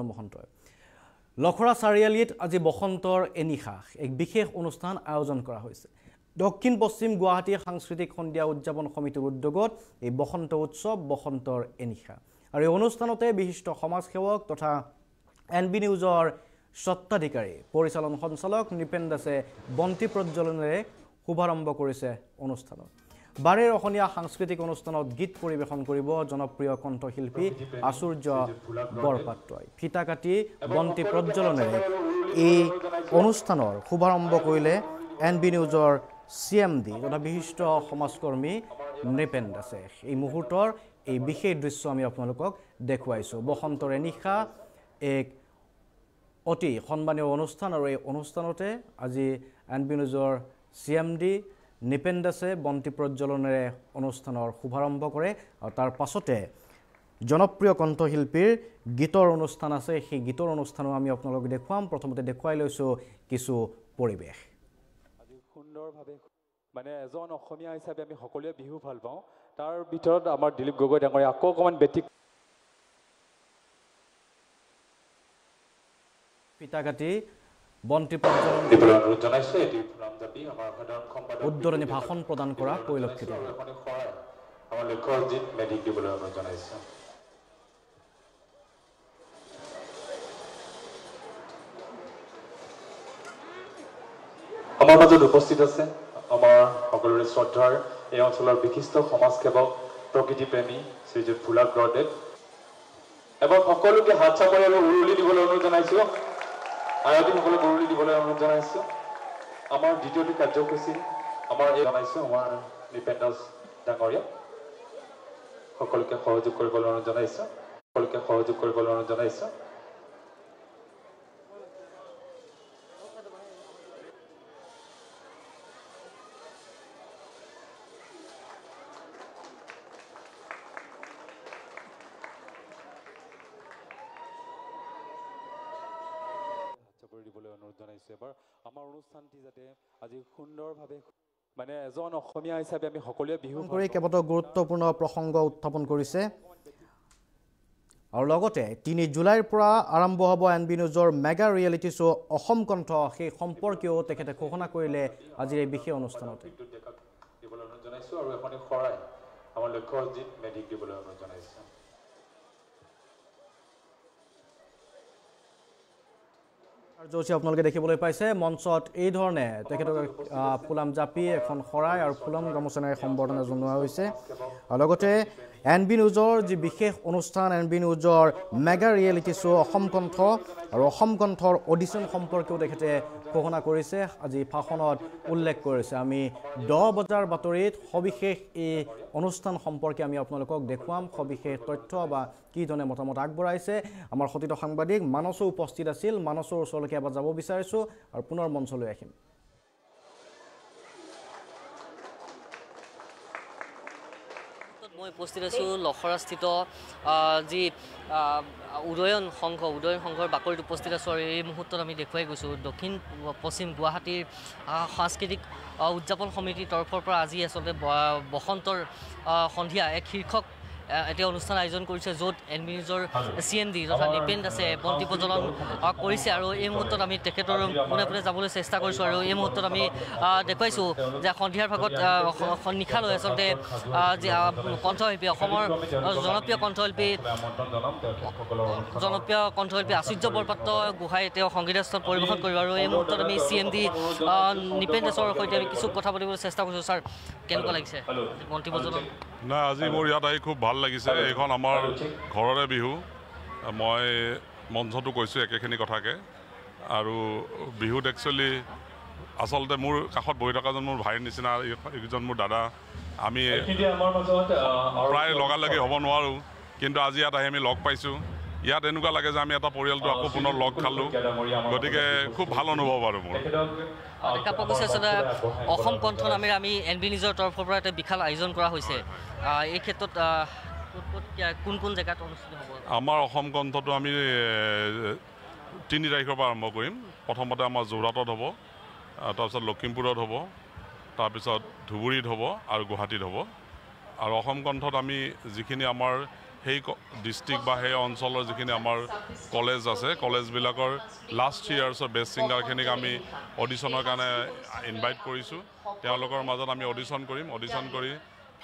মহন্তই লখৰা চাৰিআলিত আজি বসন্তৰ এনিশা এক বিশেষ অনুষ্ঠান আয়োজন কৰা হৈছে দক্ষিণ পশ্চিম গুৱাহাটী সাংস্কৃতিক সন্ধিয়া উদযাপন সমিতিৰ উদ্যোগত এই বসন্ত উৎসৱ বসন্তৰ এনিশা আৰু এই অনুষ্ঠানতে বিশিষ্ট সমাজসেৱক তথা এনবি নিউজৰ স্বত্বাধিকাৰী পৰিচালন সঞ্চালক নিপেন দাসে বন্তি প্ৰজ্বলনেৰে শুভাৰম্ভ কৰিছে অনুষ্ঠানত বাৰেৰ অসমীয়া সাংস্কৃতিক অনুষ্ঠানত গীত পৰিৱেশন কৰিব জনপ্ৰিয় কণ্ঠশিল্পী আচুৰ্য বৰপাত্ৰই ফিতা কাটি বন্তি প্ৰজ্বলনেৰে এই অনুষ্ঠানৰ শুভাৰম্ভ কৰিলে এনবি নিউজৰ চিএমডি তথা বিশিষ্ট সমাজকৰ্মী নৃপেন দাসে এই মুহূৰ্তৰ এই বিশেষ দৃশ্য আমি আপোনালোকক দেখুৱাইছোঁ বসন্তৰ নিশা এক অতি সন্মানীয় অনুষ্ঠান আৰু এই অনুষ্ঠানতে আজি এনবি নিউজৰ চিএমডি নিপেন দাসে বন্তি প্ৰজ্বলনেৰে অনুষ্ঠানৰ শুভাৰম্ভ কৰে আৰু তাৰ পাছতে জনপ্ৰিয় কণ্ঠশিল্পীৰ গীতৰ অনুষ্ঠান আছে সেই গীতৰ অনুষ্ঠানো আমি আপোনালোকক দেখুৱাম প্ৰথমতে দেখুৱাই লৈছোঁ কিছু পৰিৱেশ আজি সুন্দৰভাৱে মানে এজন অসমীয়া হিচাপে আমি সকলোৱে বিহু ভাল পাওঁ তাৰ ভিতৰত আমাৰ দিলীপ গগৈ ডাঙৰীয়া আকৌ অকণমান বেটিক ফিতা কাটি বন্তি প্ৰজ্বলন উদ্বোধনী ভাষণ প্ৰদান কৰা পৰিলক্ষিত আমাৰ লক্ষ্যজিৎ মেধিক দিবলৈ অনুৰোধ জনাইছোঁ আমাৰ মাজত উপস্থিত আছে আমাৰ সকলোৰে শ্ৰদ্ধাৰ এই অঞ্চলৰ বিশিষ্ট সমাজসেৱক প্ৰকৃতিপ্ৰেমী শ্ৰীযুত ফুলাক বৰদেৱ এবাৰ সকলোকে হাত চাপৰি আৰু উৰুলি দিবলৈ অনুৰোধ জনাইছোঁ আয়োজকসকলক উৰুলি দিবলৈ অনুৰোধ জনাইছোঁ আমাৰ দ্বিতীয়টো কাৰ্যসূচী আমাৰ এই জনাইছোঁ আমাৰ নিপেন দাস ডাঙৰীয়া সকলোকে সহযোগ কৰিবলৈ অনুৰোধ জনাইছোঁ এবাৰ আমাৰ অনুষ্ঠানটি যাতে আজি সুন্দৰভাৱে মানে এজন অসমীয়া হিচাপে আমি সকলোৱে বিহু কৰি কেইবাটাও গুৰুত্বপূৰ্ণ প্ৰসংগ উত্থাপন কৰিছে আৰু লগতে 3 জুলাইৰ পৰা আৰম্ভ হ'ব এনবি নিউজৰ মেগা ৰিয়েলিটি শ্ব' অসম কণ্ঠ সেই সম্পৰ্কীয় তেখেতে ঘোষণা কৰিলে আজিৰ এই বিশেষ অনুষ্ঠানত দিবলৈ অনুৰোধ জনাইছোঁ আৰু এখন শৰাই আমাৰ লক্ষ্যজিৎ মেধিক দিবলৈ অনুৰোধ জনাইছোঁ কাৰ্যসূচী আপোনালোকে দেখিবলৈ পাইছে মঞ্চত এই ধৰণে তেখেতক ফুলাম জাপি এখন শৰাই আৰু ফুলাম গামোচাৰে সম্বৰ্ধনা জনোৱা হৈছে আৰু লগতে এনবি নিউজৰ যি বিশেষ অনুষ্ঠান এনবি নিউজৰ মেগা ৰিয়েলিটি শ্ব' অসম কণ্ঠ আৰু অসম কণ্ঠৰ অডিশ্যন সম্পৰ্কেও তেখেতে ঘোষণা কৰিছে আজি ভাষণত উল্লেখ কৰিছে আমি 10 বজাৰ বাতৰিত সবিশেষ এই অনুষ্ঠান সম্পৰ্কে আমি আপোনালোকক দেখুৱাম সবিশেষ তথ্য বা কি ধৰণে মতামত আগবঢ়াইছে আমাৰ সতীৰ্থ সাংবাদিক মানসো উপস্থিত আছিল মানসৰ ওচৰলৈকে এবাৰ যাব বিচাৰিছোঁ আৰু পুনৰ মঞ্চলৈ আহিম মই উপস্থিত আছোঁ লখৰাস্থিত যি উদয়ন সংঘৰ বাকৰিত উপস্থিত আছোঁ আৰু এই মুহূৰ্তত আমি দেখুৱাই গৈছোঁ দক্ষিণ পশ্চিম গুৱাহাটীৰ সাংস্কৃতিক উদযাপন সমিতিৰ তৰফৰ পৰা আজি আচলতে বসন্তৰ সন্ধিয়া এক শীৰ্ষক এটা অনুষ্ঠান আয়োজন কৰিছে য'ত এনবি নিউজৰ চিএমডি তথা নিপেন দাসে বন্তি প্ৰজ্বলন কৰিছে আৰু এই মুহূৰ্তত আমি তেখেতৰ পোনে পোনে যাবলৈ চেষ্টা কৰিছোঁ আৰু এই মুহূৰ্তত আমি দেখুৱাইছোঁ যে সন্ধিয়াৰ ভাগত নিশালৈ আচলতে যি কণ্ঠশিল্পী অসমৰ জনপ্ৰিয় কণ্ঠশিল্পী আচুৰ্য বৰপাত্ৰ গোহাঁই তেওঁ সংগীতানুষ্ঠান পৰিৱেশন কৰিব আৰু এই মুহূৰ্তত আমি চিএমডি নিপেন দাসৰ সৈতে আমি কিছু কথা পাতিবলৈ চেষ্টা কৰিছোঁ ছাৰ কেনেকুৱা লাগিছে বন্তি প্ৰজ্বলন নাই আজি মোৰ ইয়াত আহি খুব ভাল লাগিছে এইখন আমাৰ ঘৰৰে বিহু মই মঞ্চটো কৈছোঁ একেখিনি কথাকে আৰু বিহুত একচুৱেলি আচলতে মোৰ কাষত বহি থকাজন মোৰ ভাইৰ নিচিনা এইজন মোৰ দাদা আমি প্ৰায় লগালগি হ'ব নোৱাৰোঁ কিন্তু আজি ইয়াত আহি আমি লগ পাইছোঁ ইয়াত এনেকুৱা লাগে যে আমি এটা পৰিয়ালটো আকৌ পুনৰ লগ খালোঁ গতিকে খুব ভাল অনুভৱ আৰু মোৰ দেখা পোৱা গৈছে আচলতে অসম কণ্ঠ নামেৰে আমি এনবি নিউজৰ তৰফৰ পৰা এটা বিশাল আয়োজন কৰা হৈছে এই ক্ষেত্ৰত কোন জেগাত অনুষ্ঠিত হ'ব আমাৰ অসম কণ্ঠটো আমি 3 তাৰিখৰ পৰা আৰম্ভ কৰিম প্ৰথমতে আমাৰ যোৰহাটত হ'ব তাৰপিছত লখিমপুৰত হ'ব তাৰপিছত ধুবুৰীত হ'ব আৰু গুৱাহাটীত হ'ব আৰু অসম কণ্ঠত আমি যিখিনি আমাৰ সেই ডিষ্ট্ৰিক্ট বা সেই অঞ্চলৰ যিখিনি আমাৰ কলেজ আছে কলেজবিলাকৰ লাষ্ট ইয়াৰ্ছৰ বেষ্ট ছিংগাৰখিনিক আমি অডিশ্যনৰ কাৰণে ইনভাইট কৰিছোঁ তেওঁলোকৰ মাজত আমি অডিশ্যন কৰি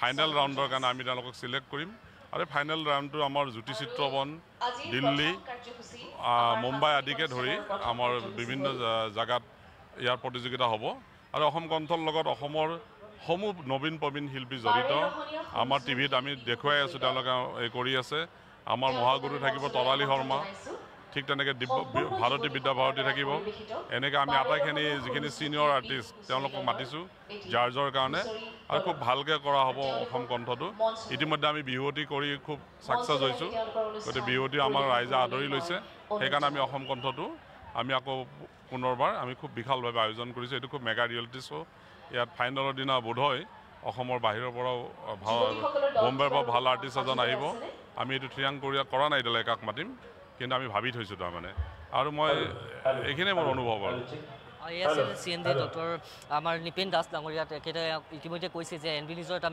ফাইনেল ৰাউণ্ডৰ কাৰণে আমি তেওঁলোকক ছিলেক্ট কৰিম আৰু ফাইনেল ৰাউণ্ডটো আমাৰ জ্যোতিচিত্ৰবন দিল্লী মুম্বাই আদিকে ধৰি আমাৰ বিভিন্ন জাগাত ইয়াৰ প্ৰতিযোগিতা হ'ব আৰু অসম কণ্ঠৰ লগত অসমৰ সমূহ নবীন প্ৰবীণ শিল্পী জড়িত আমাৰ টিভিত আমি দেখুৱাই আছোঁ তেওঁলোকে এই কৰি আছে আমাৰ মহাগুৰু থাকিব তৰালী শৰ্মা ঠিক তেনেকৈ ভাৰতী বিদ্যাভাৰতী থাকিব এনেকৈ আমি আটাইখিনি যিখিনি ছিনিয়ৰ আৰ্টিষ্ট তেওঁলোকক মাতিছোঁ জাৰ্জৰ কাৰণে আৰু খুব ভালকৈ কৰা হ'ব অসম কণ্ঠটো ইতিমধ্যে আমি বিহুৱতী কৰি খুব ছাকচেছ হৈছোঁ গতিকে বিহুৱতী আমাৰ ৰাইজে আদৰি লৈছে সেইকাৰণে আমি অসম কণ্ঠটো আমি আকৌ পুনৰবাৰ আমি খুব বিশালভাৱে আয়োজন কৰিছোঁ এইটো খুব মেগা ৰিয়েলিটি শ্ব' ইয়াত ফাইনেলৰ দিনা বোধহয় অসমৰ বাহিৰৰ পৰাও বম্বেৰ পৰা ভাল আৰ্টিষ্ট এজন আহিব আমি এইটো থিৰাং কৰা নাই এতিয়ালৈ কাক মাতিম কিন্তু আমি ভাবি থৈছোঁ তাৰমানে আৰু মই এইখিনিয়ে মোৰ অনুভৱ আৰু CND ডক্টৰ আমাৰ নিপেন দাস ডাঙৰীয়া তেখেতে ইতিমধ্যে কৈছে যে NB নিউজৰ এটা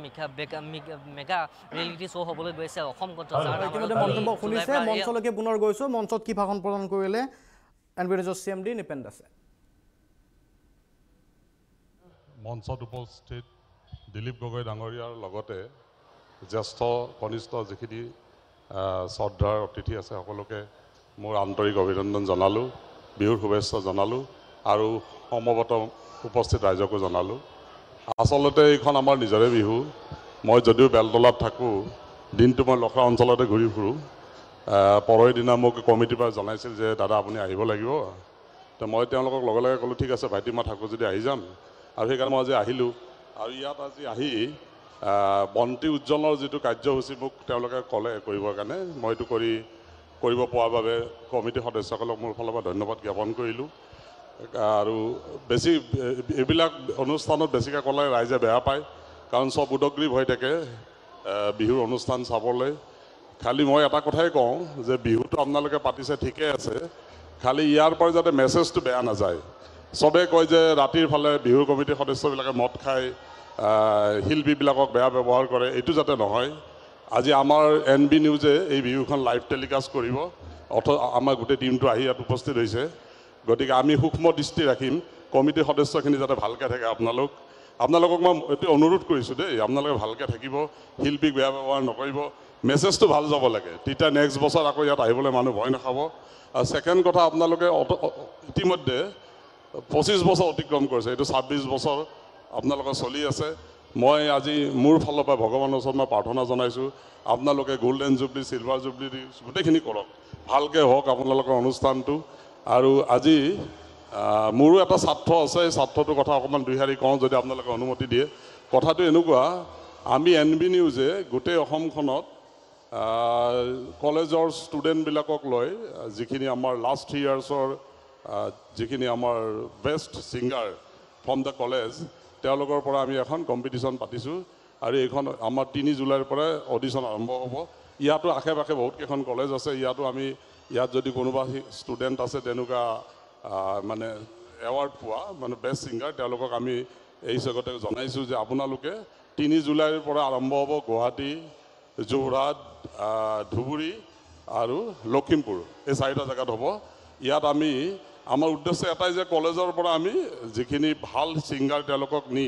মেগা ৰিয়েলিটি শ্ব' হ'বলৈ গৈছে অসম কণ্ঠ ইতিমধ্যে মন্তব্য শুনিছে মঞ্চলৈকে পুনৰ গৈছোঁ মঞ্চত কি ভাষণ প্ৰদান কৰিলে NB নিউজৰ CMD নিপেন দাসে মঞ্চত উপস্থিত দিলীপ গগৈ ডাঙৰীয়াৰ লগতে জ্যেষ্ঠ কনিষ্ঠ যিখিনি শ্ৰদ্ধাৰ অতিথি আছে সকলোকে মোৰ আন্তৰিক অভিনন্দন জনালোঁ বিহুৰ শুভেচ্ছা জনালোঁ আৰু সমবেত উপস্থিত ৰাইজকো জনালোঁ আচলতে এইখন আমাৰ নিজৰে বিহু মই যদিও বেলতলাত থাকোঁ দিনটো মই লখৰা অঞ্চলতে ঘূৰি ফুৰোঁ পৰহি দিনা মোক কমিটিৰ পৰা জনাইছিল যে দাদা আপুনি আহিব লাগিব তো মই তেওঁলোকক লগে লগে ক'লোঁ ঠিক আছে ভাইটি মই থাকোঁ যদি আহি যাম আৰু সেইকাৰণে মই আজি আহিলোঁ আৰু ইয়াত আজি আহি বন্তি উজ্জ্বলৰ যিটো কাৰ্যসূচী মোক তেওঁলোকে ক'লে কৰিবৰ কাৰণে মই এইটো কৰিব পোৱাৰ বাবে কমিটিৰ সদস্যসকলক মোৰ ফালৰ পৰা ধন্যবাদ জ্ঞাপন কৰিলোঁ আৰু বেছি এইবিলাক অনুষ্ঠানত বেছিকৈ ক'লে ৰাইজে বেয়া পায় কাৰণ চব উদগ্ৰীৱ হৈ থাকে বিহুৰ অনুষ্ঠান চাবলৈ খালি মই এটা কথাই কওঁ যে বিহুটো আপোনালোকে পাতিছে ঠিকেই আছে খালি ইয়াৰ পৰা যাতে মেছেজটো বেয়া নাযায় চবেই কয় যে ৰাতিৰ ফালে বিহুৰ কমিটিৰ সদস্যবিলাকে মদ খায় শিল্পীবিলাকক বেয়া ব্যৱহাৰ কৰে এইটো যাতে নহয় আজি আমাৰ NB নিউজে এই বিহুখন লাইভ টেলিকাষ্ট কৰিব আমাৰ গোটেই টিমটো আহি ইয়াত উপস্থিত হৈছে গতিকে আমি সূক্ষ্ম দৃষ্টি ৰাখিম কমিটিৰ সদস্যখিনি যাতে ভালকৈ থাকে আপোনালোকক মই এইটো অনুৰোধ কৰিছোঁ দেই আপোনালোকে ভালকৈ থাকিব শিল্পীক বেয়া ব্যৱহাৰ নকৰিব মেছেজটো ভাল যাব লাগে তেতিয়া নেক্সট বছৰ আকৌ ইয়াত আহিবলৈ মানুহ ভয় নাখাব আৰু ছেকেণ্ড কথা আপোনালোকে ইতিমধ্যে 25 বছৰ অতিক্ৰম কৰিছে এইটো 26 বছৰ আপোনালোকে চলি আছে মই আজি মোৰ ফালৰ পৰা ভগৱানৰ ওচৰত মই প্ৰাৰ্থনা জনাইছোঁ আপোনালোকে গোল্ডেন জুবলি চিলভাৰ জুবলি গোটেইখিনি কৰক ভালকৈ হওক আপোনালোকৰ অনুষ্ঠানটো আৰু আজি মোৰো এটা স্বাৰ্থ আছে এই স্বাৰ্থটোৰ কথা অকণমান দুইহাৰী কওঁ যদি আপোনালোকে অনুমতি দিয়ে কথাটো এনেকুৱা আমি NB নিউজে গোটেই অসমখনত কলেজৰ ষ্টুডেণ্টবিলাকক লৈ যিখিনি আমাৰ লাষ্ট ইয়াৰ্ছৰ যিখিনি আমাৰ best singer from the college তেওঁলোকৰ পৰা আমি এখন কম্পিটিশ্যন পাতিছোঁ আৰু এইখন আমাৰ 3 জুলাইৰ পৰা অডিশ্যন আৰম্ভ হ'ব ইয়াতো আশে পাশে বহুতকেইখন কলেজ আছে ইয়াত যদি কোনোবা ষ্টুডেণ্ট আছে তেনেকুৱা মানে এৱাৰ্ড পোৱা মানে বেষ্ট ছিংগাৰ তেওঁলোকক আমি এই জগতে জনাইছোঁ যে আপোনালোকে 3 জুলাইৰ পৰা আৰম্ভ হ'ব গুৱাহাটী যোৰহাট ধুবুৰী আৰু লখিমপুৰ এই 4টা জেগাত হ'ব ইয়াত আমি আমাৰ উদ্দেশ্য এটাই যে কলেজৰ পৰা আমি যিখিনি ভাল ছিংগাৰ তেওঁলোকক নি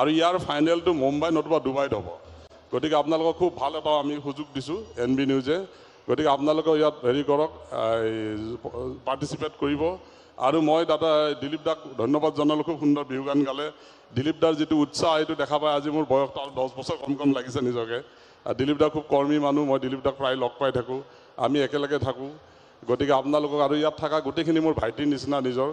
আৰু ইয়াৰ ফাইনেলটো মুম্বাই নতুবা ডুবাইত হ'ব গতিকে আপোনালোকক খুব ভাল এটা আমি সুযোগ দিছোঁ NB নিউজে গতিকে আপোনালোকে ইয়াত হেৰি কৰক পাৰ্টিচিপেট কৰিব আৰু মই দাদা দিলীপ দাক ধন্যবাদ জনালোঁ খুব সুন্দৰ বিহু গান গালে দিলীপ দাৰ যিটো উৎসাহ এইটো দেখা পাই আজি মোৰ বয়স 10 বছৰ কম লাগিছে নিজকে দিলীপ দা খুব কৰ্মী মানুহ মই দিলীপ দাক প্ৰায় লগ পাই থাকোঁ আমি একেলগে থাকোঁ গতিকে আপোনালোকক আৰু ইয়াত থকা গোটেইখিনি মোৰ ভাইটিৰ নিচিনা নিজৰ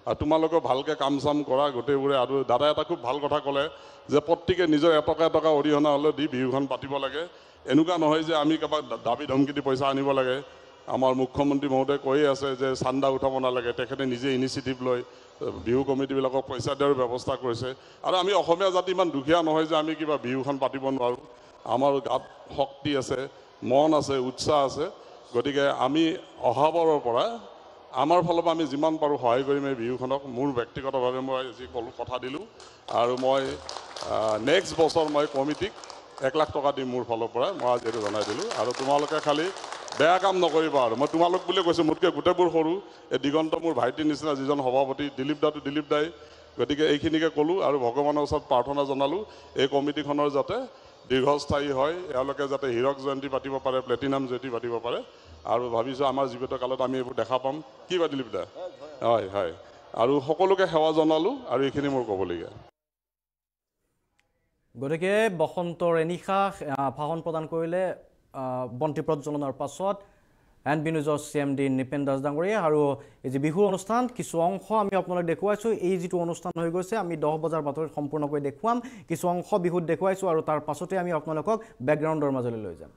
আৰু তোমালোকে ভালকৈ কাম চাম কৰা গোটেইবোৰে আৰু দাদাই এটা খুব ভাল কথা ক'লে যে প্ৰত্যেকে নিজৰ এটকা অৰিহণা হ'লেও দি বিহুখন পাতিব লাগে এনেকুৱা নহয় যে আমি কাৰোবাক দাবী ধমকি দি পইচা আনিব লাগে আমাৰ মুখ্যমন্ত্ৰী মহোদয়ে কৈয়ে আছে যে চান্দা উঠাব নালাগে তেখেতে নিজে ইনিচিয়েটিভ লৈ বিহু কমিটিবিলাকক পইচা দিয়াৰ ব্যৱস্থা কৰিছে আৰু আমি অসমীয়া জাতি ইমান দুখীয়া নহয় যে আমি কিবা বিহুখন পাতিব নোৱাৰোঁ আমাৰ গাত শক্তি আছে মন আছে উৎসাহ আছে গতিকে আমি অহাবাৰৰ পৰা আমাৰ ফালৰ পৰা আমি যিমান পাৰোঁ সহায় কৰিম এই বিহুখনক মোৰ ব্যক্তিগতভাৱে মই আজি কথা দিলোঁ আৰু মই নেক্সট বছৰ মই কমিটিক 1 লাখ টকা দিম মোৰ ফালৰ পৰা মই আজি এইটো জনাই দিলোঁ আৰু তোমালোকে খালি বেয়া কাম নকৰিবা আৰু মই তোমালোক বুলি কৈছোঁ মোতকৈ গোটেইবোৰ সৰু এই দিগন্ত মোৰ ভাইটিৰ নিচিনা যিজন সভাপতি দিলীপ দাই গতিকে এইখিনিকে ক'লোঁ আৰু ভগৱানৰ ওচৰত প্ৰাৰ্থনা জনালোঁ এই কমিটিখনৰ যাতে দীৰ্ঘস্থায়ী হয় এওঁলোকে যাতে হীৰক জয়ন্তী পাতিব পাৰে প্লেটিনাম জয়ন্তী পাতিব পাৰে আৰু ভাবিছোঁ আমাৰ জীৱিত কালত আমি এইবোৰ দেখা পাম কি বা দিলীপ দা হয় হয় আৰু সকলোকে সেৱা জনালোঁ আৰু এইখিনি মোৰ ক'বলগীয়া গতিকে বসন্তৰ এনিশা ভাষণ প্ৰদান কৰিলে বন্তি প্ৰজ্বলনৰ পাছত NB নিউজৰ CMD নিপেন দাস ডাঙৰীয়া আৰু এই যে বিহুৰ অনুষ্ঠান কিছু অংশ আমি আপোনালোক দেখুৱাইছোঁ এই যিটো অনুষ্ঠান হৈ গৈছে আমি 10 বজাৰ বাতৰিত সম্পূৰ্ণকৈ দেখুৱাম কিছু অংশ বিহুত দেখুৱাইছোঁ আৰু তাৰ পাছতে আমি আপোনালোকক বেকগ্ৰাউণ্ডৰ মাজলৈ লৈ যাম